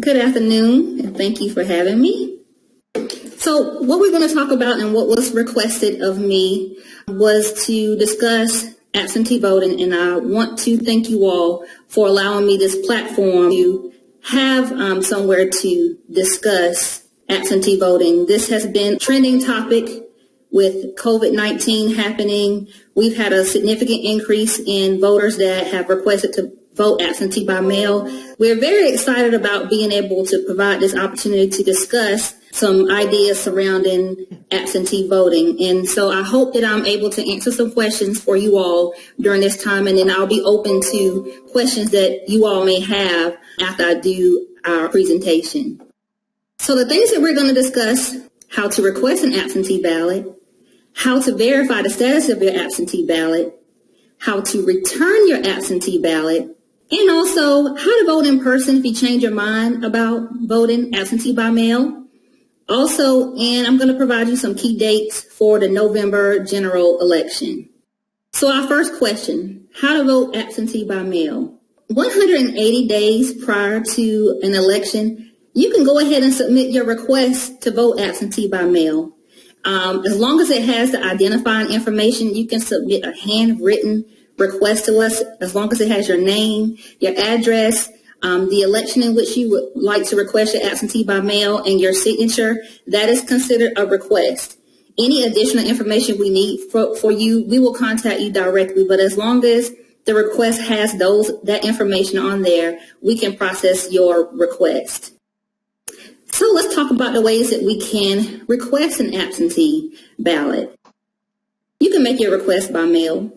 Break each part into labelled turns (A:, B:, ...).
A: Good afternoon, and thank you for having me. So what we're going to talk about and what was requested of me was to discuss absentee voting, and I want to thank you all for allowing me this platform to have somewhere to discuss absentee voting. This has been a trending topic with COVID-19 happening. We've had a significant increase in voters that have requested to vote absentee by mail. We're very excited about being able to provide this opportunity to discuss some ideas surrounding absentee voting. And so I hope that I'm able to answer some questions for you all during this time, and then I'll be open to questions that you all may have after I do our presentation. So the things that we're going to discuss: how to request an absentee ballot, how to verify the status of your absentee ballot, how to return your absentee ballot, and also how to vote in person if you change your mind about voting absentee by mail. Also, and I'm going to provide you some key dates for the November general election. So our first question: how to vote absentee by mail. 180 days prior to an election, you can go ahead and submit your request to vote absentee by mail. As long as it has the identifying information, you can submit a handwritten request to us, as long as it has your name, your address, the election in which you would like to request your absentee by mail, and your signature. That is considered a request. Any additional information we need for you, we will contact you directly, but as long as the request has that information on there, we can process your request. So let's talk about the ways that we can request an absentee ballot. You can make your request by mail.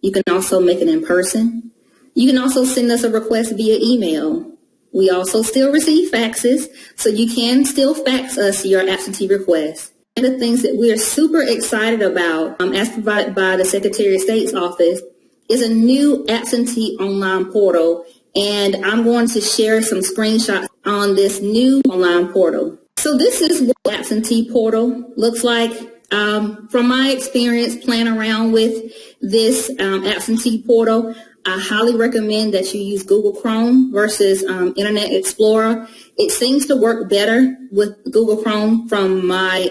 A: You can also make it in person. You can also send us a request via email. We also still receive faxes, so you can still fax us your absentee request. One of the things that we are super excited about, as provided by the Secretary of State's office, is a new absentee online portal, and I'm going to share some screenshots on this new online portal. So this is what the absentee portal looks like. From my experience playing around with this absentee portal, I highly recommend that you use Google Chrome versus Internet Explorer. It seems to work better with Google Chrome from my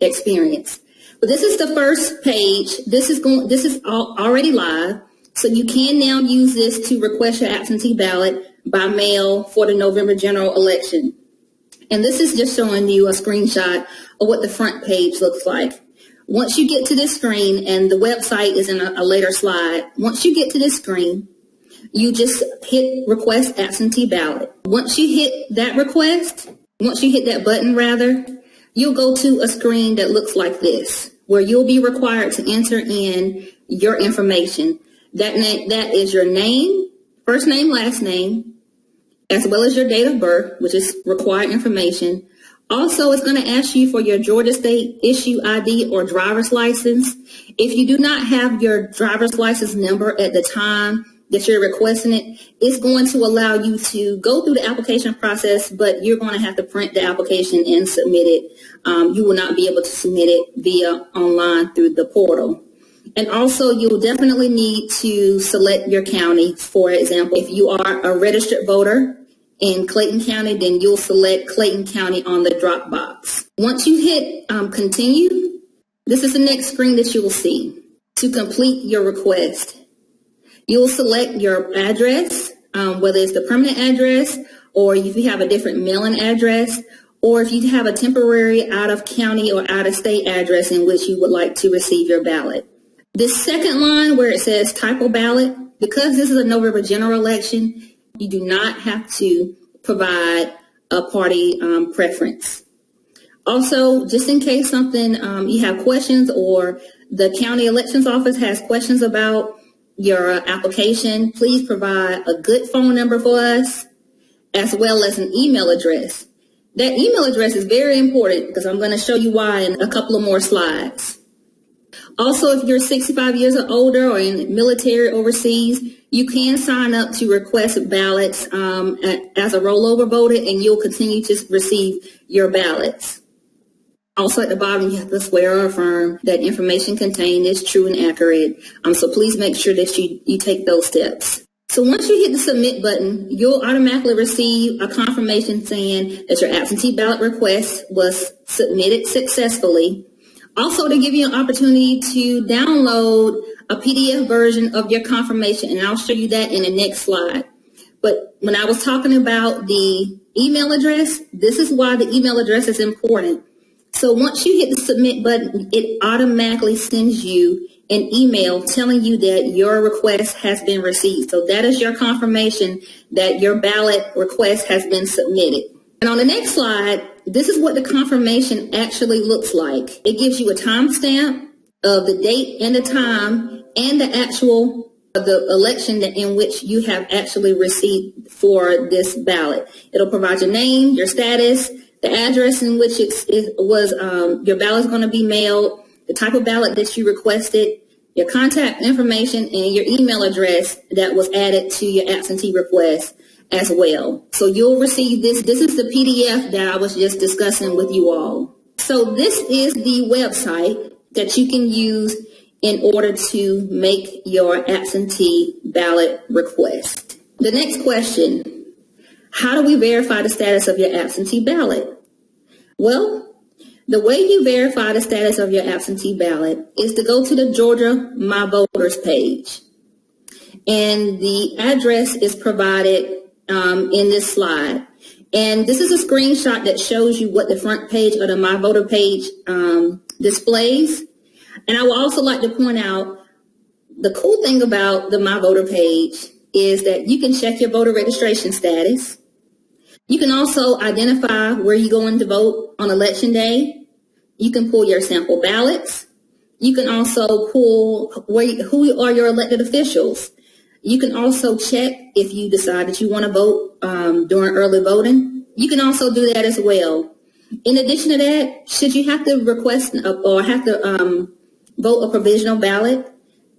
A: experience. But this is the first page. This is already live, so you can now use this to request your absentee ballot by mail for the November general election. And this is just showing you a screenshot of what the front page looks like. Once you get to this screen, and the website is in a later slide, once you get to this screen, you just hit request absentee ballot. Once you hit that button, you'll go to a screen that looks like this, where you'll be required to enter in your information. That is your name, first name, last name, as well as your date of birth, which is required information. Also, it's going to ask you for your Georgia State issue ID or driver's license. If you do not have your driver's license number at the time that you're requesting it, it's going to allow you to go through the application process, but you're going to have to print the application and submit it. You will not be able to submit it via online through the portal. And also, you'll definitely need to select your county. For example, if you are a registered voter in Clayton County, then you'll select Clayton County on the drop box. Once you hit continue, this is the next screen that you will see. To complete your request, you'll select your address, whether it's the permanent address, or if you have a different mailing address, or if you have a temporary out-of-county or out-of-state address in which you would like to receive your ballot. This second line where it says typo ballot, because this is a November general election, you do not have to provide a party preference. Also, just in case something you have questions, or the county elections office has questions about your application, please provide a good phone number for us, as well as an email address. That email address is very important, because I'm going to show you why in a couple of more slides. Also, if you're 65 years or older or in the military overseas, you can sign up to request ballots as a rollover voter, and you'll continue to receive your ballots. Also, at the bottom, you have to swear or affirm that information contained is true and accurate. So please make sure that you take those steps. So once you hit the submit button, you'll automatically receive a confirmation saying that your absentee ballot request was submitted successfully. Also, to give you an opportunity to download a PDF version of your confirmation, and I'll show you that in the next slide. But when I was talking about the email address, this is why the email address is important. So once you hit the submit button, it automatically sends you an email telling you that your request has been received. So that is your confirmation that your ballot request has been submitted. And on the next slide, this is what the confirmation actually looks like. It gives you a timestamp of the date and the time and the election in which you have actually received for this ballot. It'll provide your name, your status, the address in which your ballot is going to be mailed, the type of ballot that you requested, your contact information, and your email address that was added to your absentee request as well. So you'll receive this. This is the PDF that I was just discussing with you all. So this is the website that you can use in order to make your absentee ballot request. The next question, how do we verify the status of your absentee ballot? Well, the way you verify the status of your absentee ballot is to go to the Georgia My Voters page. And the address is provided in this slide. And this is a screenshot that shows you what the front page of the My Voter page displays. And I would also like to point out the cool thing about the My Voter page is that you can check your voter registration status. You can also identify where you're going to vote on election day. You can pull your sample ballots. You can also pull who are your elected officials. You can also check if you decide that you want to vote during early voting. You can also do that as well. In addition to that, should you have to request or have to vote a provisional ballot,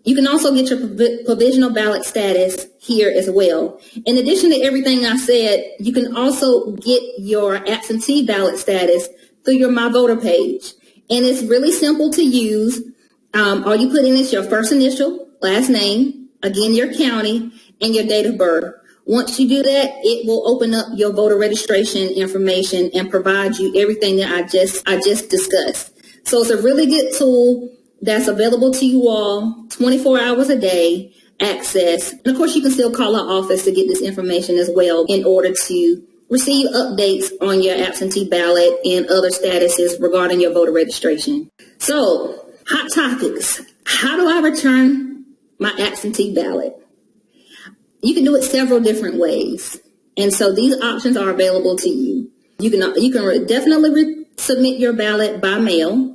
A: you can also get your provisional ballot status here as well. In addition to everything I said, you can also get your absentee ballot status through your My Voter page. And it's really simple to use. All you put in is your first initial, last name, again, your county, and your date of birth. Once you do that, it will open up your voter registration information and provide you everything that I just discussed. So it's a really good tool that's available to you all 24 hours a day, access. And of course, you can still call our office to get this information as well in order to receive updates on your absentee ballot and other statuses regarding your voter registration. So, hot topics. How do I return my absentee ballot? You can do it several different ways. And so these options are available to you. You can definitely submit your ballot by mail.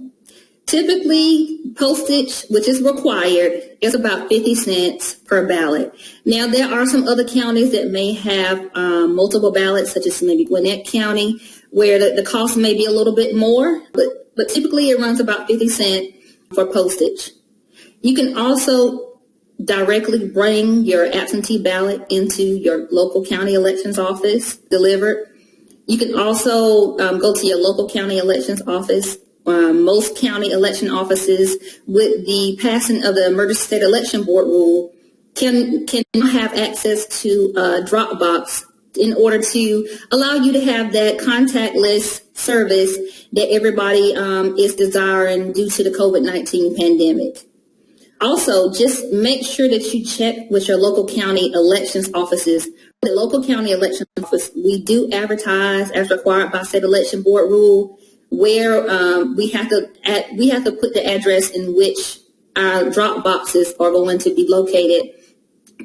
A: Typically, postage, which is required, is about 50 cents per ballot. Now, there are some other counties that may have multiple ballots, such as maybe Gwinnett County, where the cost may be a little bit more, but typically it runs about 50 cents for postage. You can also directly bring your absentee ballot into your local county elections office, delivered. You can also go to your local county elections office. Most county election offices, with the passing of the Emergency State Election Board rule, can have access to Dropbox in order to allow you to have that contactless service that everybody is desiring due to the COVID-19 pandemic. Also, just make sure that you check with your local county elections offices. The local county election office, we do advertise as required by State Election Board rule, where we have to put the address in which our drop boxes are going to be located.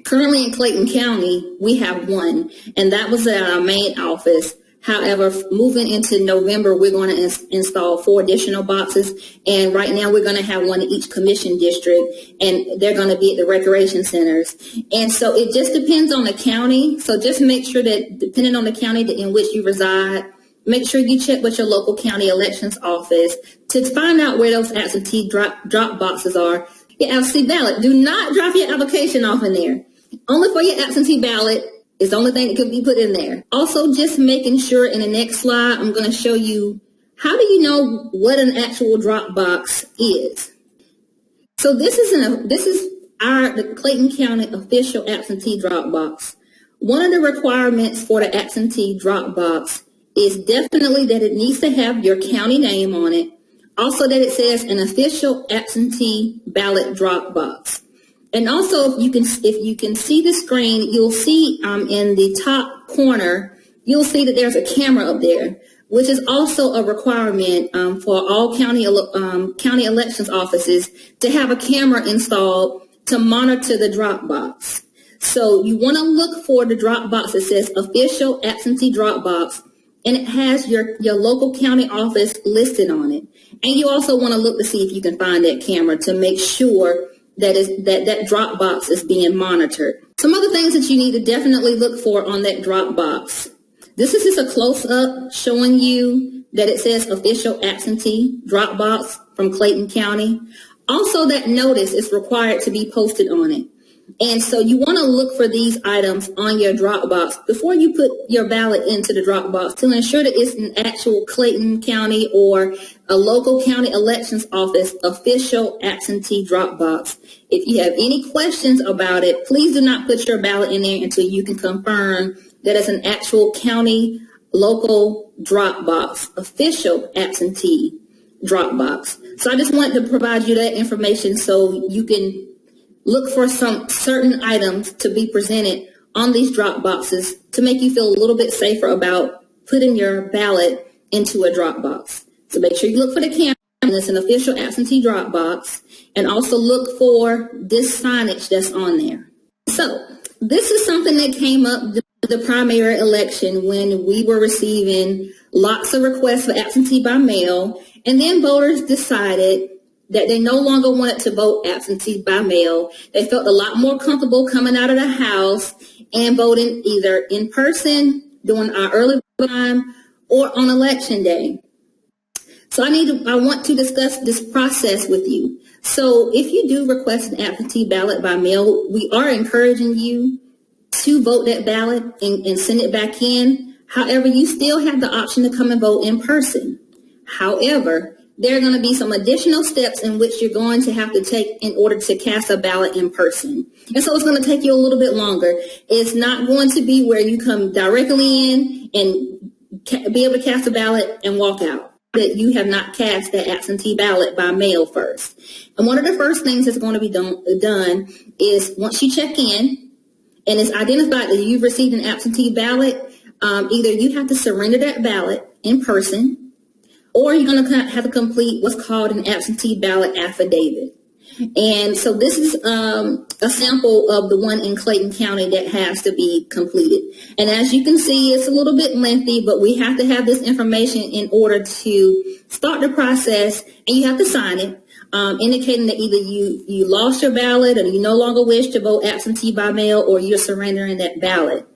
A: Currently in Clayton County, we have one, and that was at our main office. However, moving into November, we're going to install 4 additional boxes, and right now we're going to have one in each commission district, and they're going to be at the recreation centers. And so it just depends on the county. So just make sure that depending on the county in which you reside, make sure you check with your local county elections office to find out where those absentee drop boxes are. Your absentee ballot, do not drop your application off in there. Only for your absentee ballot is the only thing that can be put in there. Also, just making sure in the next slide, I'm going to show you how do you know what an actual drop box is. So the Clayton County official absentee drop box. One of the requirements for the absentee drop box is definitely that it needs to have your county name on it. Also that it says an official absentee ballot drop box. And also, if you can see the screen, you'll see in the top corner, you'll see that there's a camera up there, which is also a requirement for all county elections offices to have a camera installed to monitor the drop box. So you want to look for the drop box that says official absentee drop box, and it has your local county office listed on it. And you also want to look to see if you can find that camera to make sure that drop box is being monitored. Some other things that you need to definitely look for on that drop box. This is just a close-up showing you that it says official absentee drop box from Clayton County. Also, that notice is required to be posted on it. And so you want to look for these items on your drop box before you put your ballot into the drop box to ensure that it's an actual Clayton County or a local county elections office official absentee drop box. If you have any questions about it, please do not put your ballot in there until you can confirm that it's an actual county local drop box, official absentee drop box. So I just wanted to provide you that information so you can look for some certain items to be presented on these drop boxes to make you feel a little bit safer about putting your ballot into a drop box. So make sure you look for the camera, and it's an official absentee drop box, and also look for this signage that's on there. So this is something that came up the primary election when we were receiving lots of requests for absentee by mail, and then voters decided that they no longer wanted to vote absentee by mail. They felt a lot more comfortable coming out of the house and voting either in person during our early time or on election day. So I want to discuss this process with you. So if you do request an absentee ballot by mail, we are encouraging you to vote that ballot and send it back in. However, you still have the option to come and vote in person. However, there are going to be some additional steps in which you're going to have to take in order to cast a ballot in person. And so it's going to take you a little bit longer. It's not going to be where you come directly in and be able to cast a ballot and walk out, that you have not cast that absentee ballot by mail first. And one of the first things that's going to be done is once you check in and it's identified that you've received an absentee ballot, either you have to surrender that ballot in person, or you're going to have to complete what's called an absentee ballot affidavit. And so this is a sample of the one in Clayton County that has to be completed. And as you can see, it's a little bit lengthy, but we have to have this information in order to start the process, and you have to sign it, indicating that either you lost your ballot or you no longer wish to vote absentee by mail, or you're surrendering that ballot.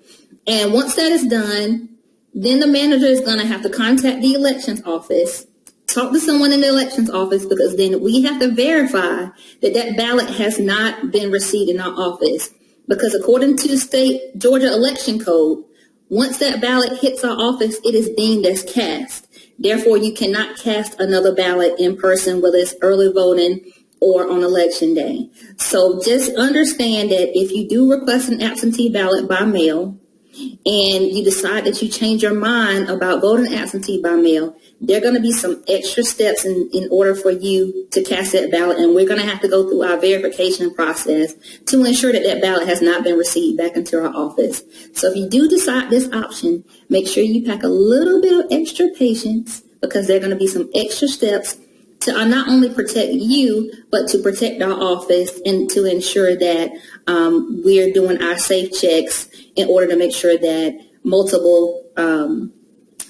A: And once that is done, then the manager is going to have to contact the elections office, talk to someone in the elections office, because then we have to verify that that ballot has not been received in our office. Because according to the state Georgia election code, once that ballot hits our office, it is deemed as cast. Therefore, you cannot cast another ballot in person, whether it's early voting or on election day. So just understand that if you do request an absentee ballot by mail, and you decide that you change your mind about voting absentee by mail, there are going to be some extra steps in order for you to cast that ballot, and we're going to have to go through our verification process to ensure that that ballot has not been received back into our office. So if you do decide this option, make sure you pack a little bit of extra patience, because there are going to be some extra steps to not only protect you, but to protect our office and to ensure that we're doing our safe checks in order to make sure that multiple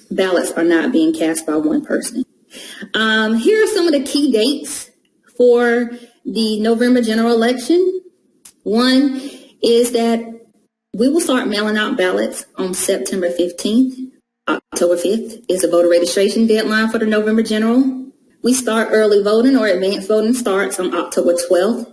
A: ballots are not being cast by one person. Here are some of the key dates for the November general election. One is that we will start mailing out ballots on September 15th. October 5th is the voter registration deadline for the November general. We start early voting, or advanced voting starts on October 12th.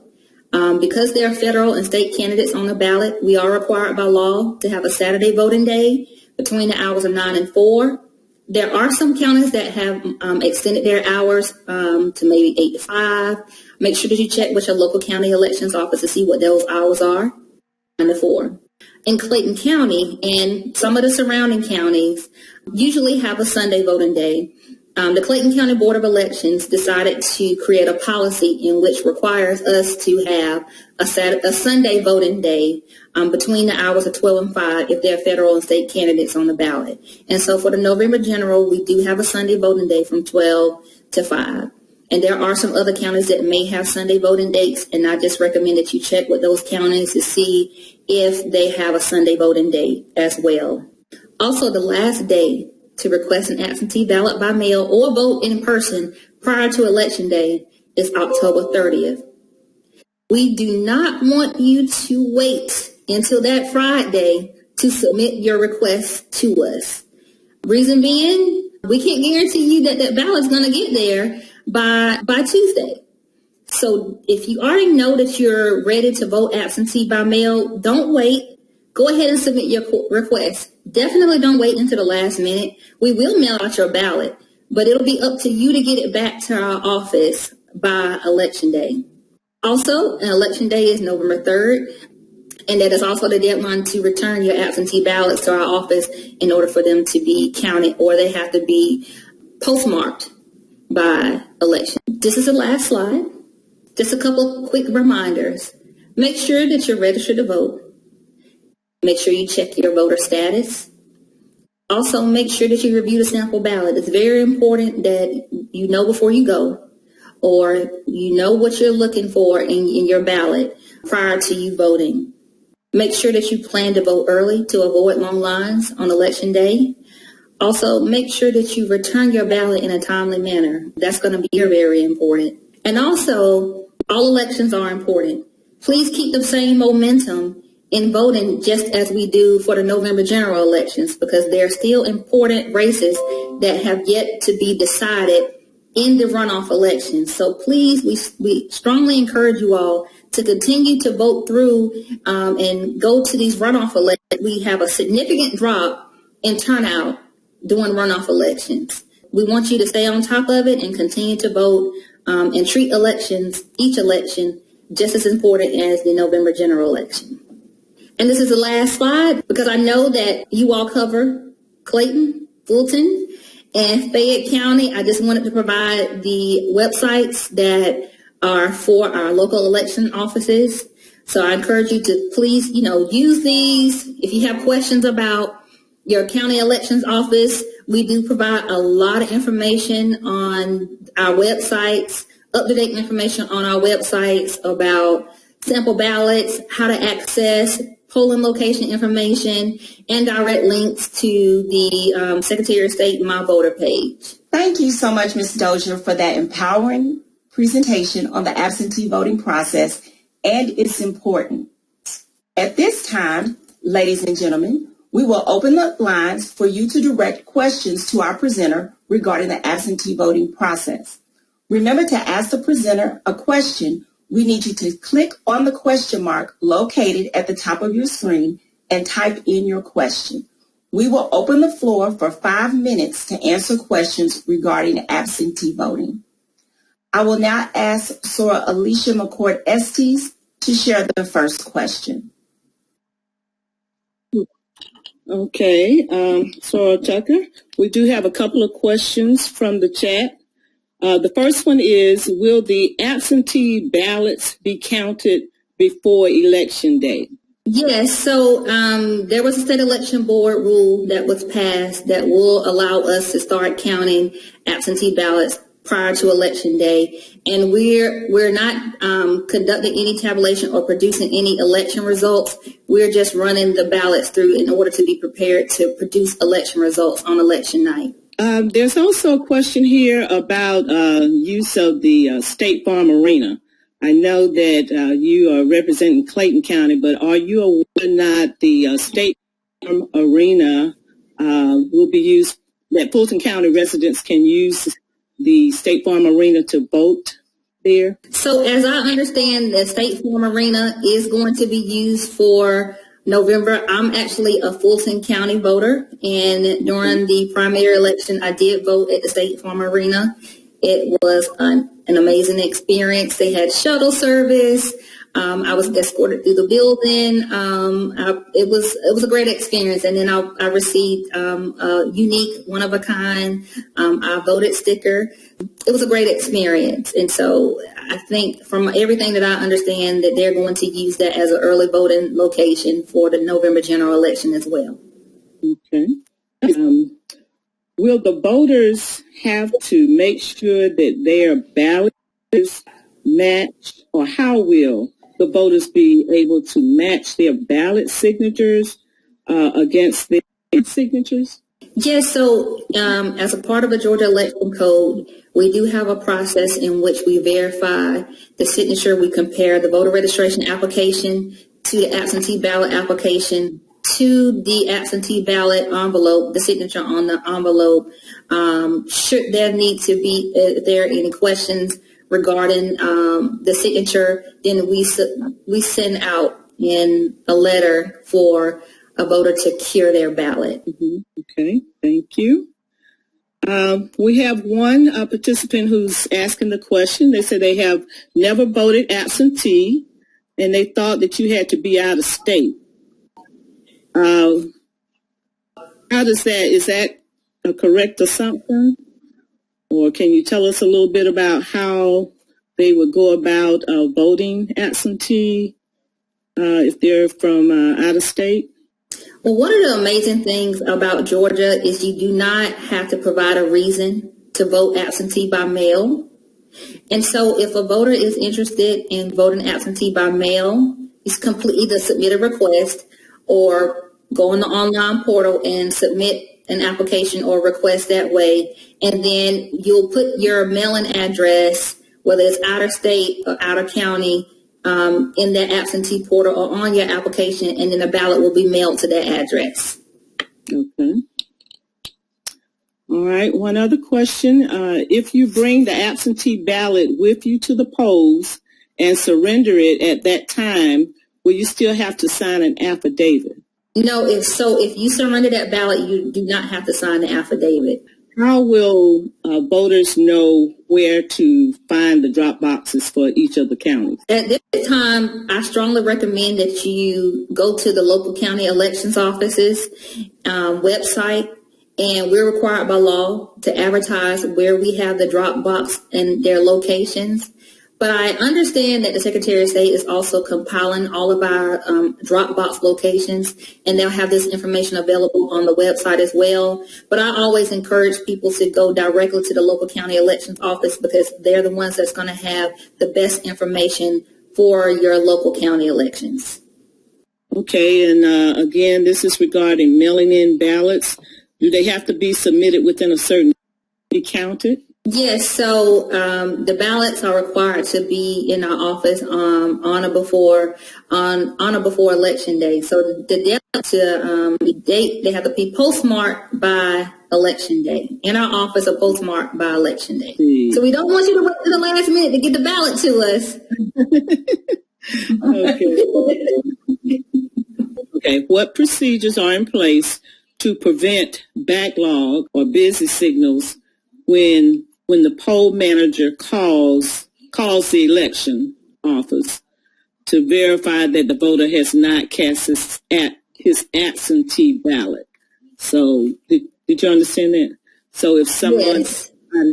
A: Because there are federal and state candidates on the ballot, we are required by law to have a Saturday voting day between the hours of 9 and 4. There are some counties that have extended their hours to maybe 8 to 5. Make sure that you check with your local county elections office to see what those hours are. 9 to 4. In Clayton County and some of the surrounding counties usually have a Sunday voting day. The Clayton County Board of Elections decided to create a policy in which requires us to have a Sunday voting day between the hours of 12 and 5 if there are federal and state candidates on the ballot. And so for the November general, we do have a Sunday voting day from 12 to 5. And there are some other counties that may have Sunday voting dates, and I just recommend that you check with those counties to see if they have a Sunday voting date as well. Also, the last day to request an absentee ballot by mail or vote in person prior to Election Day is October 30th. We do not want you to wait until that Friday to submit your request to us. Reason being, we can't guarantee you that that ballot's going to get there by Tuesday. So if you already know that you're ready to vote absentee by mail, don't wait. Go ahead and submit your request. Definitely don't wait until the last minute. We will mail out your ballot, but it'll be up to you to get it back to our office by Election Day. Also, Election Day is November 3rd, and that is also the deadline to return your absentee ballots to our office in order for them to be counted, or they have to be postmarked by election. This is the last slide. Just a couple quick reminders. Make sure that you're registered to vote. Make sure you check your voter status. Also, make sure that you review the sample ballot. It's very important that you know before you go, or you know what you're looking for in your ballot prior to you voting. Make sure that you plan to vote early to avoid long lines on Election Day. Also, make sure that you return your ballot in a timely manner. That's going to be very important. And also, all elections are important. Please keep the same momentum in voting just as we do for the November general elections, because there are still important races that have yet to be decided in the runoff elections. So please, we strongly encourage you all to continue to vote through and go to these runoff elections. We have a significant drop in turnout during runoff elections. We want you to stay on top of it and continue to vote and treat each election, just as important as the November general election. And this is the last slide because I know that you all cover Clayton, Fulton, and Fayette County. I just wanted to provide the websites that are for our local election offices. So I encourage you to please, use these. If you have questions about your county elections office, we do provide a lot of information on our websites, up-to-date information on our websites about sample ballots, how to access polling location information, and direct links to the Secretary of State My Voter page.
B: Thank you so much, Ms. Dozier, for that empowering presentation on the absentee voting process and its importance. At this time, ladies and gentlemen, we will open the lines for you to direct questions to our presenter regarding the absentee voting process. Remember, to ask the presenter a question, we need you to click on the question mark located at the top of your screen and type in your question. We will open the floor for 5 minutes to answer questions regarding absentee voting. I will now ask Sora Alicia McCord Estes to share the first question.
C: Okay, Sora Tucker, we do have a couple of questions from the chat. The first one is, will the absentee ballots be counted before Election Day?
A: Yes, so there was a state election board rule that was passed that will allow us to start counting absentee ballots prior to Election Day, and we're not conducting any tabulation or producing any election results. We're just running the ballots through in order to be prepared to produce election results on election night.
C: There's also a question here about use of the State Farm Arena. I know that you are representing Clayton County, but are you aware or not the State Farm Arena will be used, that Fulton County residents can use the State Farm Arena to vote there?
A: So as I understand, the State Farm Arena is going to be used for November. I'm actually a Fulton County voter, and during the primary election, I did vote at the State Farm Arena. It was an amazing experience. They had shuttle service. I was escorted through the building. It was a great experience. And then I received a unique, one of a kind, I voted sticker. It was a great experience. And so I think from everything that I understand that they're going to use that as an early voting location for the November general election as well.
C: Okay. Will the voters have to make sure that their ballots match, or how will the voters be able to match their ballot signatures against their signatures?
A: Yes, so as a part of the Georgia Election Code, we do have a process in which we verify the signature. We compare the voter registration application to the absentee ballot application to the absentee ballot envelope, the signature on the envelope. Should there need to be, if there are any questions regarding the signature, then we send out in a letter for a voter to cure their ballot.
C: Mm-hmm. Okay, thank you. We have one participant who's asking the question. They said they have never voted absentee, and they thought that you had to be out of state. How does that, is that a correct assumption? Or can you tell us a little bit about how they would go about voting absentee if they're from out of state?
A: Well, one of the amazing things about Georgia is you do not have to provide a reason to vote absentee by mail. And so if a voter is interested in voting absentee by mail, he's complete either submit a request or go on the online portal and submit an application or request that way. And then you'll put your mailing address, whether it's out of state or out of county, in that absentee portal or on your application, and then the ballot will be mailed to that address.
C: Okay. All right. One other question. If you bring the absentee ballot with you to the polls and surrender it at that time, will you still have to sign an affidavit?
A: No, if you surrender that ballot, you do not have to sign the affidavit.
C: How will voters know where to find the drop boxes for each of the counties?
A: At this time, I strongly recommend that you go to the local county elections offices website, and we're required by law to advertise where we have the drop box and their locations. But I understand that the Secretary of State is also compiling all of our Dropbox locations, and they'll have this information available on the website as well. But I always encourage people to go directly to the local county elections office because they're the ones that's going to have the best information for your local county elections.
C: Okay, and again, this is regarding mailing in ballots. Do they have to be submitted within a certain be counted?
A: Yes, so the ballots are required to be in our office on or before election day. So the date they have to be postmarked by election day. In our office are postmarked by election day. So we don't want you to wait to the last minute to get the ballot to us.
C: Okay. What procedures are in place to prevent backlog or busy signals when the poll manager calls the election office to verify that the voter has not cast his absentee ballot? So did you understand that? So if someone's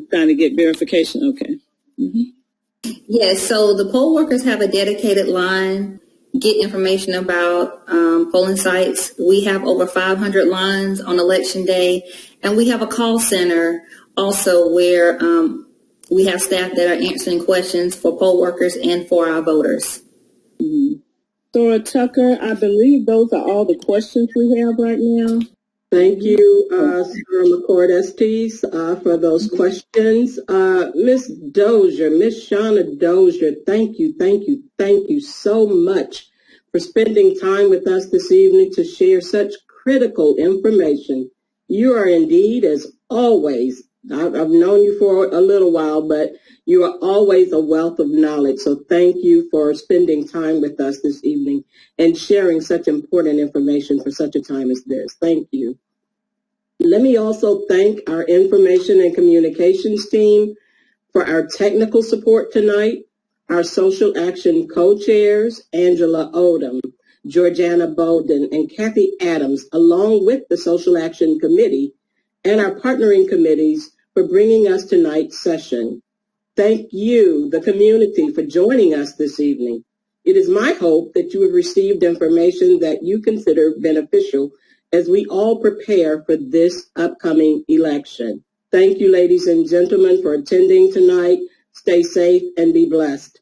C: trying to get verification, okay. Mm-hmm.
A: Yes, so the poll workers have a dedicated line, get information about polling sites. We have over 500 lines on election day, and we have a call center also where we have staff that are answering questions for poll workers and for our voters.
C: Mm-hmm. Dora Tucker, I believe those are all the questions we have right now.
D: Thank you, Sarah McCord Estes, for those questions. Miss Shauna Dozier, thank you so much for spending time with us this evening to share such critical information. You are indeed, as always, I've known you for a little while, but you are always a wealth of knowledge. So thank you for spending time with us this evening and sharing such important information for such a time as this. Thank you. Let me also thank our information and communications team for our technical support tonight, our social action co-chairs, Angela Odom, Georgiana Bolden, and Kathy Adams, along with the Social Action Committee and our partnering committees for bringing us tonight's session. Thank you, the community, for joining us this evening. It is my hope that you have received information that you consider beneficial as we all prepare for this upcoming election. Thank you, ladies and gentlemen, for attending tonight. Stay safe and be blessed.